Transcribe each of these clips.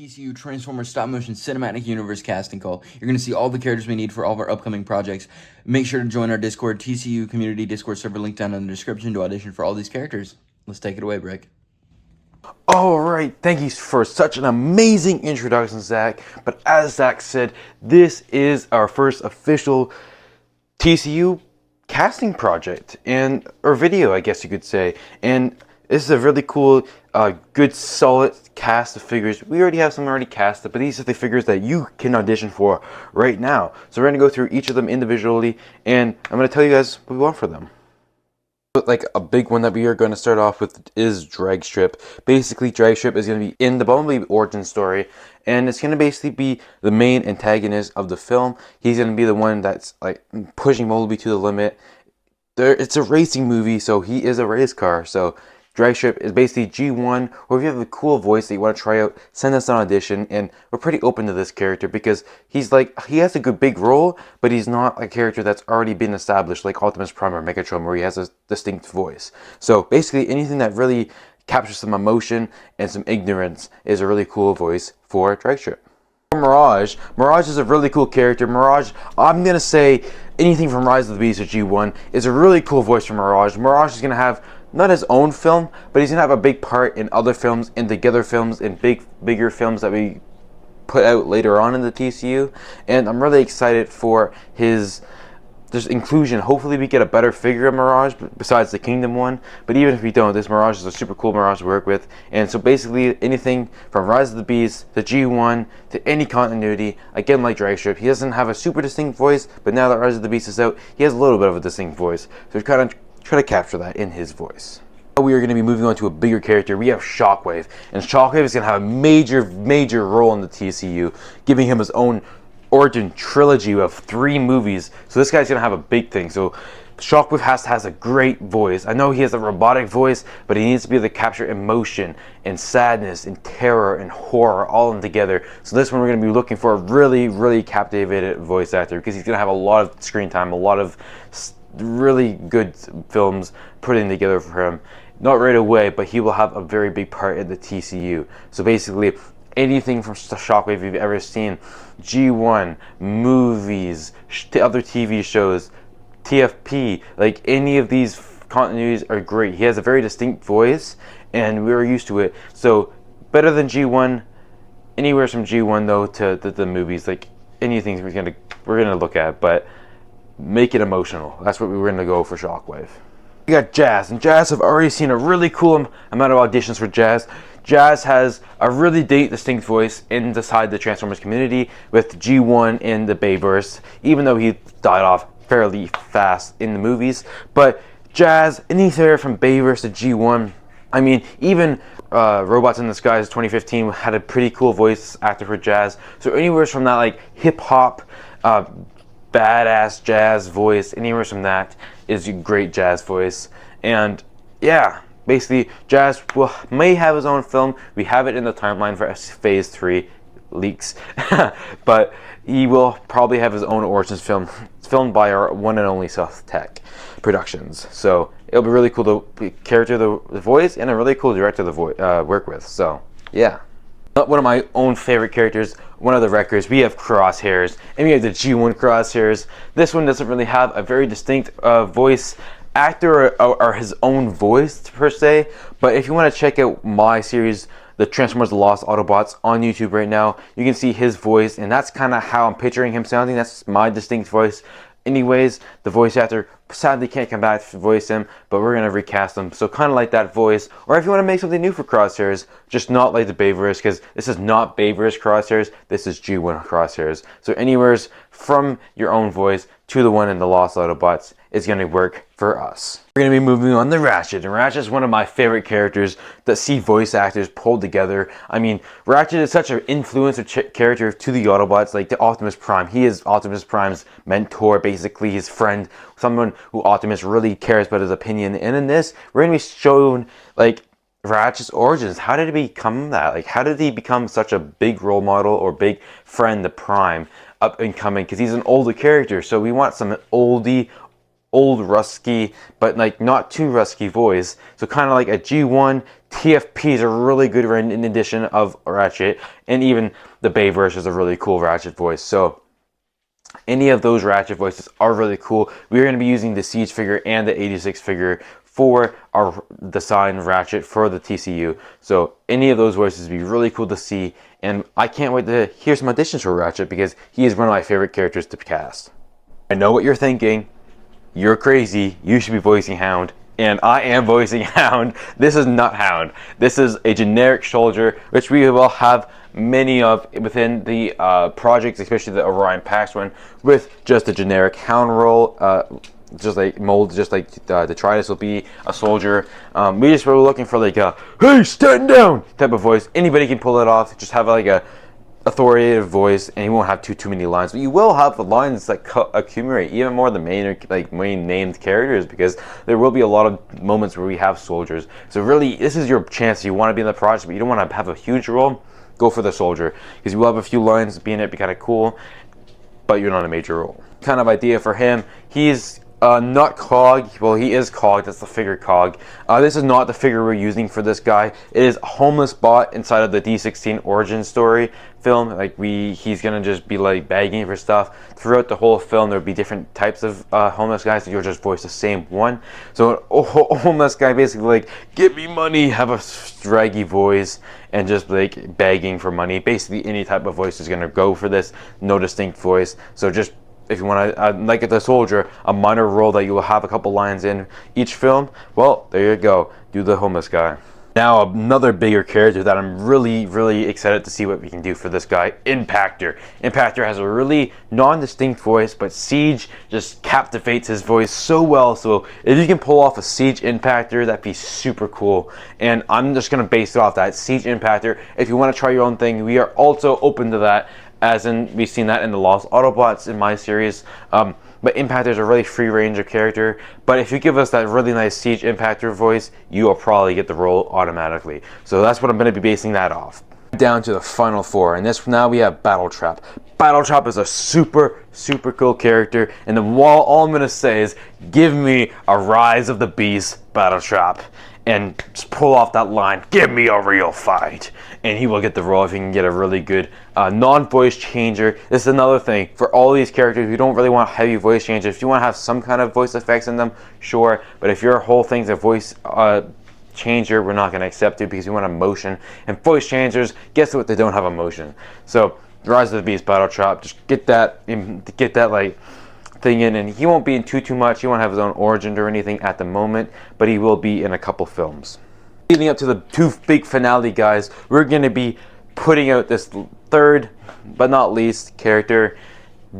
TCU Transformers Stop Motion Cinematic Universe casting call. You're going to see all the characters we need for all of our upcoming projects. Make sure to join our Discord, TCU Community Discord server, link down in the description to audition for all these characters. Let's take it away, Brick. Alright, thank you for such an amazing introduction, Zach. But as Zach said, this is our first official TCU casting project, or video, I guess you could say. And this is a really cool, good, solid cast of figures. We already have some already casted, but these are the figures that you can audition for right now. So we're going to go through each of them individually, and I'm going to tell you guys what we want for them. Like a big one that we are going to start off with is Dragstrip. Basically, Dragstrip is going to be in the Bumblebee origin story, and it's going to basically be the main antagonist of the film. He's going to be the one that's like pushing Bumblebee to the limit. It's a racing movie, so he is a race car. So Dragstrip is basically G1, or if you have a cool voice that you want to try out, send us an audition, and we're pretty open to this character because he has a good big role, but he's not a character that's already been established like Optimus Prime or Megatron, where he has a distinct voice. So basically anything that really captures some emotion and some ignorance is a really cool voice for Dragstrip. Mirage is a really cool character. Mirage, I'm going to say anything from Rise of the Beast to G1 is a really cool voice for Mirage. Mirage is going to have not his own film, but he's gonna have a big part in other films, in Together films, in bigger films that we put out later on in the TCU. And I'm really excited for his inclusion. Hopefully we get a better figure of Mirage besides the Kingdom one. But even if we don't, this Mirage is a super cool Mirage to work with. And so basically anything from Rise of the Beast to G1 to any continuity, again like Dragstrip, he doesn't have a super distinct voice, but now that Rise of the Beast is out, he has a little bit of a distinct voice. So we kind of try to capture that in his voice. Now we are going to be moving on to a bigger character. We have Shockwave, and Shockwave is going to have a major role in the TCU, giving him his own origin trilogy of 3 movies. So this guy's going to have a big thing. So Shockwave has a great voice. I know he has a robotic voice, but he needs to be able to capture emotion and sadness and terror and horror all in together. So this one we're going to be looking for a really captivated voice actor, because he's going to have a lot of screen time, a lot of really good films putting together for him. Not right away, but he will have a very big part in the TCU. So basically anything from Shockwave you've ever seen, G1, movies, other TV shows, TFP, like any of these continuities are great. He has a very distinct voice and we're used to it. So better than G1, anywhere from G1 though to the movies, like anything we're gonna look at, but make it emotional. That's what we were going to go for Shockwave. We got Jazz, and Jazz, have already seen a really cool amount of auditions for Jazz. Jazz has a really distinct voice inside the Transformers community with G1 in the Bayverse, even though he died off fairly fast in the movies. But Jazz, anywhere from Bayverse to G1, I mean, even Robots in the Skies 2015 had a pretty cool voice actor for Jazz. So anywhere from that like hip-hop, badass jazz voice, anywhere from that is a great jazz voice. And yeah, basically Jazz may have his own film. We have it in the timeline for phase 3 leaks. But he will probably have his own origins film. It's filmed by our one and only South Tech Productions. So it'll be really cool to character the voice, and a really cool director to work with. So yeah. One of my own favorite characters, one of the Wreckers, we have Crosshairs, and we have the G1 Crosshairs. This one doesn't really have a very distinct voice actor or his own voice per se, but if you want to check out my series, the Transformers The Lost Autobots, on YouTube right now, you can see his voice, and that's kind of how I'm picturing him sounding. That's my distinct voice. Anyways, the voice actor sadly can't come back to voice him, but we're going to recast him. So kind of like that voice. Or if you want to make something new for Crosshairs, just not like the Bayverse, because this is not Bayverse Crosshairs, this is G1 Crosshairs. So anywheres from your own voice to the one in the Lost Autobots is going to work for us. We're going to be moving on to Ratchet, and Ratchet is one of my favorite characters that see voice actors pulled together. I mean, Ratchet is such an influencer character to the Autobots, like the Optimus Prime. He is Optimus Prime's mentor, basically his friend, someone who Optimus really cares about his opinion. And in this, we're going to be shown like Ratchet's origins. How did he become that? Like, how did he become such a big role model or big friend to Prime up and coming? Because he's an older character, so we want some oldie old rusky, but like not too rusky voice. So kind of like a G1. TFP is a really good rendition of Ratchet, and even the Bayverse is a really cool Ratchet voice. So any of those Ratchet voices are really cool. We're going to be using the Siege figure and the 86 figure for our design Ratchet for the TCU. So any of those voices would be really cool to see, and I can't wait to hear some auditions for Ratchet because he is one of my favorite characters to cast. I know what you're thinking. You're crazy. You should be voicing Hound. And I am voicing Hound. This is not Hound. This is a generic soldier, which we will have many of within the projects, especially the Orion Pax one, with just a generic Hound role, just like mold, just like Detritus will be a soldier. We just were looking for like a "Hey, stand down" type of voice. Anybody can pull it off. Just have like a authoritative voice, and you won't have too many lines, but you will have the lines that accumulate even more than main named characters, because there will be a lot of moments where we have soldiers. So really, this is your chance. You want to be in the project, but you don't want to have a huge role. Go for the soldier, because you will have a few lines. Being it be kind of cool, but you're not a major role. Kind of idea for him. He's not Cog. Well, he is Cog. That's the figure Cog. This is not the figure we're using for this guy. It is a homeless bot inside of the D16 origin story film. Like he's gonna just be like begging for stuff throughout the whole film. There'll be different types of homeless guys. You'll just voice the same one. So a homeless guy basically like, "Give me money," have a draggy voice, and just like begging for money. Basically, any type of voice is gonna go for this. No distinct voice. So just, if you want to, like the soldier, a minor role that you will have a couple lines in each film, well, there you go. Do the homeless guy. Now, another bigger character that I'm really excited to see what we can do for this guy, Impactor. Impactor has a really non-distinct voice, but Siege just captivates his voice so well. So if you can pull off a Siege Impactor, that'd be super cool. And I'm just going to base it off that Siege Impactor. If you want to try your own thing, we are also open to that. As in, we've seen that in the Lost Autobots in my series. But Impactor is a really free range of character. But if you give us that really nice Siege Impactor voice, you will probably get the role automatically. So that's what I'm going to be basing that off. Down to the final four, and this now we have Battletrap. Battletrap is a super cool character, and then all I'm going to say is, give me a Rise of the Beast Battletrap. And just pull off that line, "Give me a real fight," and he will get the role if he can get a really good non-voice changer. This is another thing for all these characters. You don't really want heavy voice changes. If you want to have some kind of voice effects in them, sure. But if your whole thing's a voice changer, we're not going to accept it, because we want emotion. And voice changers, guess what? They don't have emotion. So Rise of the Beast Battletrap, just get that like thing in, and he won't be in too much. He won't have his own origin or anything at the moment, but he will be in a couple films. Leading up to the two big finale, guys, we're going to be putting out this third but not least character,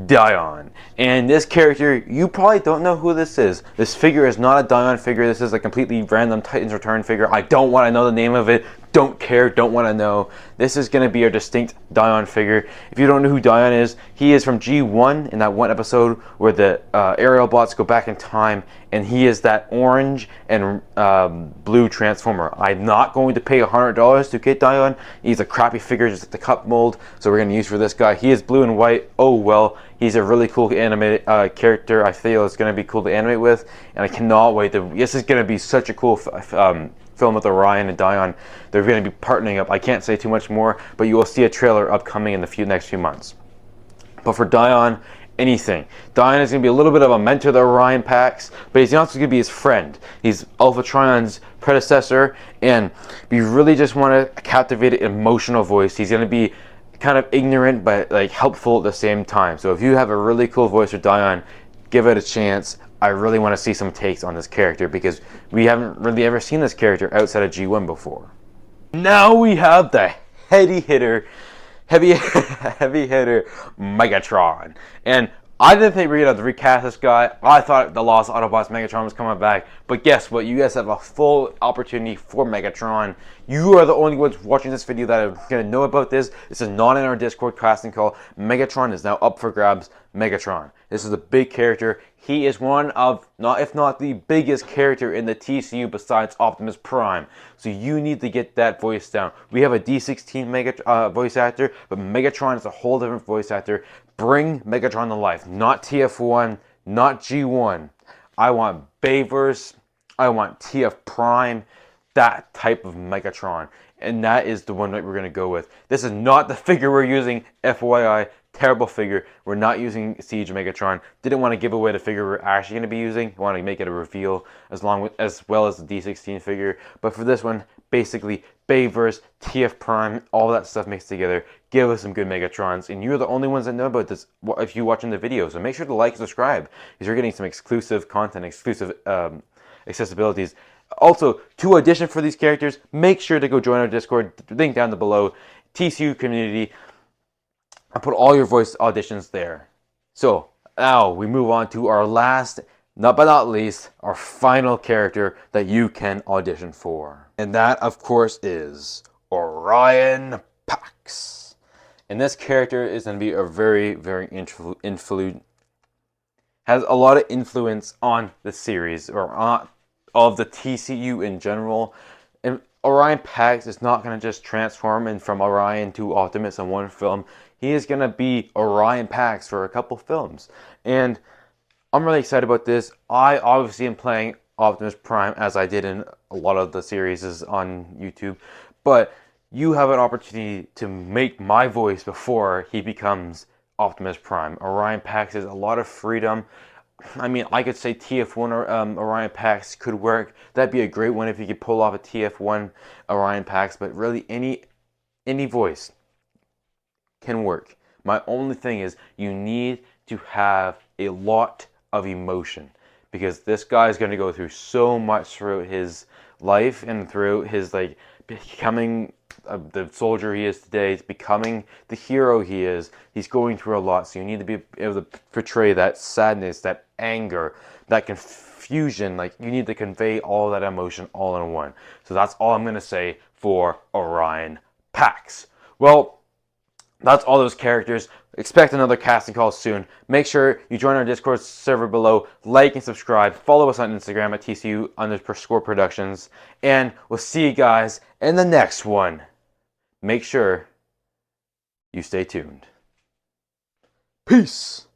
Dion. And this character, you probably don't know who this is. This figure is not a Dion figure. This is a completely random Titans Return figure. I don't want to know the name of it. Don't care, don't want to know. This is going to be a distinct Dion figure. If you don't know who Dion is, he is from G1 in that one episode where the aerial bots go back in time, and he is that orange and blue transformer. I'm not going to pay $100 to get Dion. He's a crappy figure, just like the cup mold, so we're going to use for this guy. He is blue and white. Oh well, he's a really cool animated character. I feel it's going to be cool to animate with, and I cannot wait. This is going to be such a cool film with Orion and Dion. They're going to be partnering up. I can't say too much more, but you will see a trailer upcoming in the next few months. But for Dion, anything. Dion is going to be a little bit of a mentor to Orion Pax, but he's also going to be his friend. He's Alpha Trion's predecessor, and we really just want to captivate an emotional voice. He's going to be kind of ignorant, but like helpful at the same time. So if you have a really cool voice for Dion, give it a chance. I really want to see some takes on this character, because we haven't really ever seen this character outside of G1 before. Now we have the heavy hitter Megatron. And I didn't think we were going to have to recast this guy. I thought the Lost Autobots Megatron was coming back. But guess what? You guys have a full opportunity for Megatron. You are the only ones watching this video that are going to know about this. This is not in our Discord casting call. Megatron is now up for grabs. Megatron. This is a big character. He is one of, if not the biggest character in the TCU besides Optimus Prime. So you need to get that voice down. We have a D16 voice actor, but Megatron is a whole different voice actor. Bring Megatron to life. Not TF1, not G1. I want Bayverse, I want TF Prime, that type of Megatron. And that is the one that we're going to go with. This is not the figure we're using, FYI. Terrible figure. We're not using Siege Megatron. Didn't want to give away the figure we're actually going to be using. Want to make it a reveal as well as the D16 figure. But for this one, basically Bayverse, TF Prime, all that stuff mixed together. Give us some good Megatrons, and you're the only ones that know about this if you're watching the video. So make sure to like and subscribe, because you're getting some exclusive content, exclusive accessibilities. Also, to audition for these characters, make sure to go join our Discord. Link down below. TCU community. I put all your voice auditions there. So now we move on to our last, but not least, our final character that you can audition for. And that, of course, is Orion Pax. And this character is going to be a very, very has a lot of influence on the series, or on of the TCU in general. And Orion Pax is not going to just transform in from Orion to Optimus in one film. He is going to be Orion Pax for a couple films. And I'm really excited about this. I obviously am playing Optimus Prime, as I did in a lot of the series on YouTube. But you have an opportunity to make my voice before he becomes Optimus Prime. Orion Pax is a lot of freedom. I mean, I could say TF1 or Orion Pax could work. That'd be a great one if you could pull off a TF1 Orion Pax. But really, any voice can work. My only thing is you need to have a lot of emotion, because this guy is going to go through so much throughout his life and through his becoming the soldier he is today, becoming the hero he is. He's going through a lot, so you need to be able to portray that sadness, that anger, that confusion. You need to convey all that emotion all in one. So that's all I'm going to say for Orion Pax. Well, that's all those characters. Expect another casting call soon. Make sure you join our Discord server below. Like and subscribe. Follow us on Instagram at TCU_Score Productions. And we'll see you guys in the next one. Make sure you stay tuned. Peace.